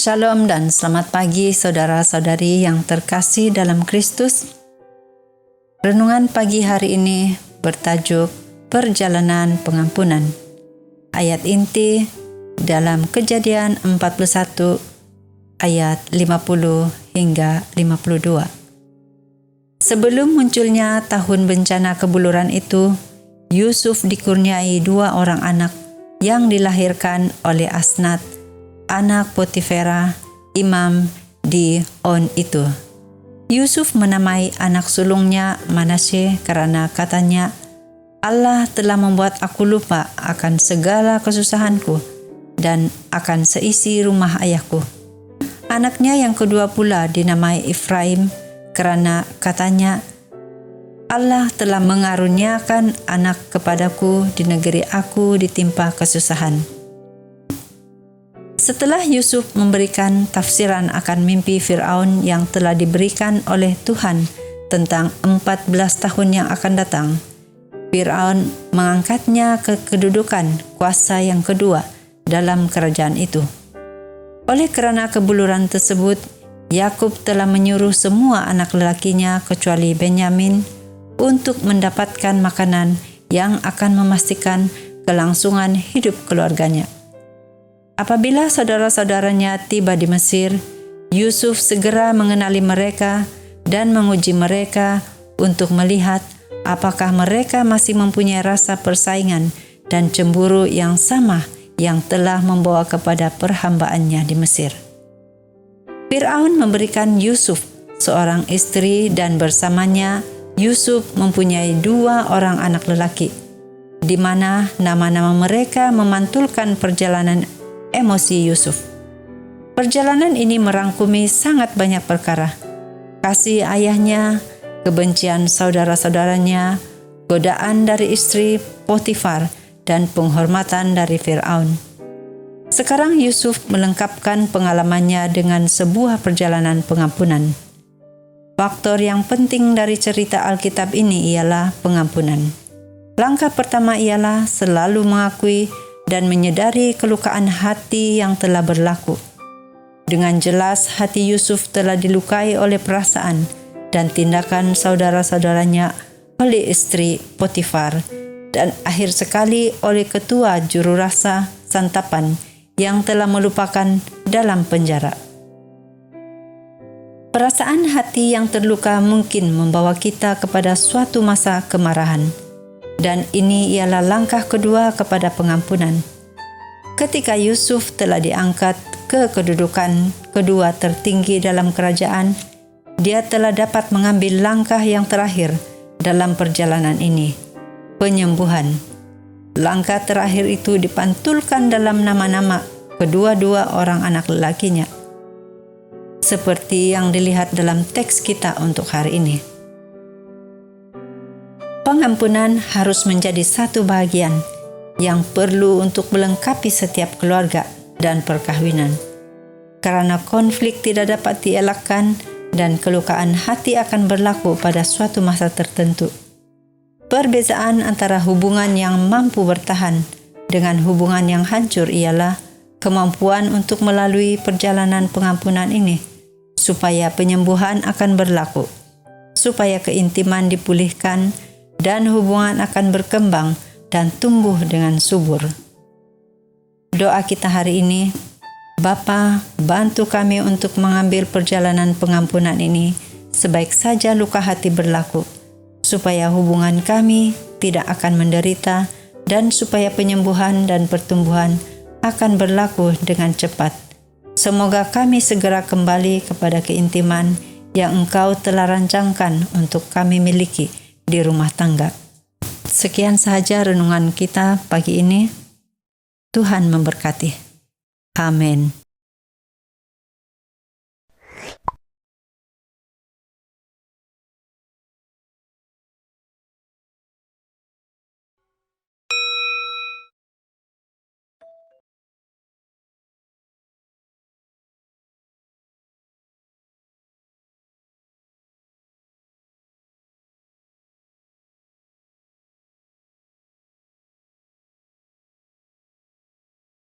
Shalom dan selamat pagi saudara-saudari yang terkasih dalam Kristus. Renungan pagi hari ini bertajuk Perjalanan Pengampunan. Ayat inti dalam Kejadian 41 ayat 50 hingga 52. Sebelum munculnya tahun bencana kebuluran itu, Yusuf dikurniai 2 orang anak yang dilahirkan oleh Asnat, anak Potifera, imam di On itu. Yusuf menamai anak sulungnya Manasye karena katanya, Allah telah membuat aku lupa akan segala kesusahanku dan akan seisi rumah ayahku. Anaknya yang kedua pula dinamai Efraim karena katanya, Allah telah mengaruniakan anak kepadaku di negeri aku ditimpa kesusahan. Setelah Yusuf memberikan tafsiran akan mimpi Fir'aun yang telah diberikan oleh Tuhan tentang 14 tahun yang akan datang, Fir'aun mengangkatnya ke kedudukan kuasa yang kedua dalam kerajaan itu. Oleh kerana kebuluran tersebut, Yakub telah menyuruh semua anak lelakinya kecuali Benyamin untuk mendapatkan makanan yang akan memastikan kelangsungan hidup keluarganya. Apabila saudara-saudaranya tiba di Mesir, Yusuf segera mengenali mereka dan menguji mereka untuk melihat apakah mereka masih mempunyai rasa persaingan dan cemburu yang sama yang telah membawa kepada perhambaannya di Mesir. Fir'aun memberikan Yusuf seorang istri dan bersamanya Yusuf mempunyai 2 orang anak lelaki, di mana nama-nama mereka memantulkan perjalanan emosi Yusuf. Perjalanan ini merangkumi sangat banyak perkara. Kasih ayahnya, kebencian saudara-saudaranya, godaan dari istri Potifar, dan penghormatan dari Fir'aun. Sekarang Yusuf melengkapkan pengalamannya dengan sebuah perjalanan pengampunan. Faktor yang penting dari cerita Alkitab ini ialah pengampunan. Langkah pertama ialah selalu mengakui dan menyadari kelukaan hati yang telah berlaku. Dengan jelas hati Yusuf telah dilukai oleh perasaan dan tindakan saudara-saudaranya oleh istri Potifar dan akhir sekali oleh ketua juru rasa santapan yang telah melupakan dalam penjara. Perasaan hati yang terluka mungkin membawa kita kepada suatu masa kemarahan. Dan ini ialah langkah kedua kepada pengampunan. Ketika Yusuf telah diangkat ke kedudukan kedua tertinggi dalam kerajaan, dia telah dapat mengambil langkah yang terakhir dalam perjalanan ini, penyembuhan. Langkah terakhir itu dipantulkan dalam nama-nama kedua-dua orang anak lelakinya, seperti yang dilihat dalam teks kita untuk hari ini. Pengampunan harus menjadi satu bagian yang perlu untuk melengkapi setiap keluarga dan perkahwinan. Karena konflik tidak dapat dielakkan dan kelukaan hati akan berlaku pada suatu masa tertentu. Perbezaan antara hubungan yang mampu bertahan dengan hubungan yang hancur ialah kemampuan untuk melalui perjalanan pengampunan ini supaya penyembuhan akan berlaku, supaya keintiman dipulihkan dan hubungan akan berkembang dan tumbuh dengan subur. Doa kita hari ini, Bapa, bantu kami untuk mengambil perjalanan pengampunan ini sebaik saja luka hati berlaku, supaya hubungan kami tidak akan menderita dan supaya penyembuhan dan pertumbuhan akan berlaku dengan cepat. Semoga kami segera kembali kepada keintiman yang Engkau telah rancangkan untuk kami miliki di rumah tangga. Sekian sahaja renungan kita pagi ini. Tuhan memberkati. Amin.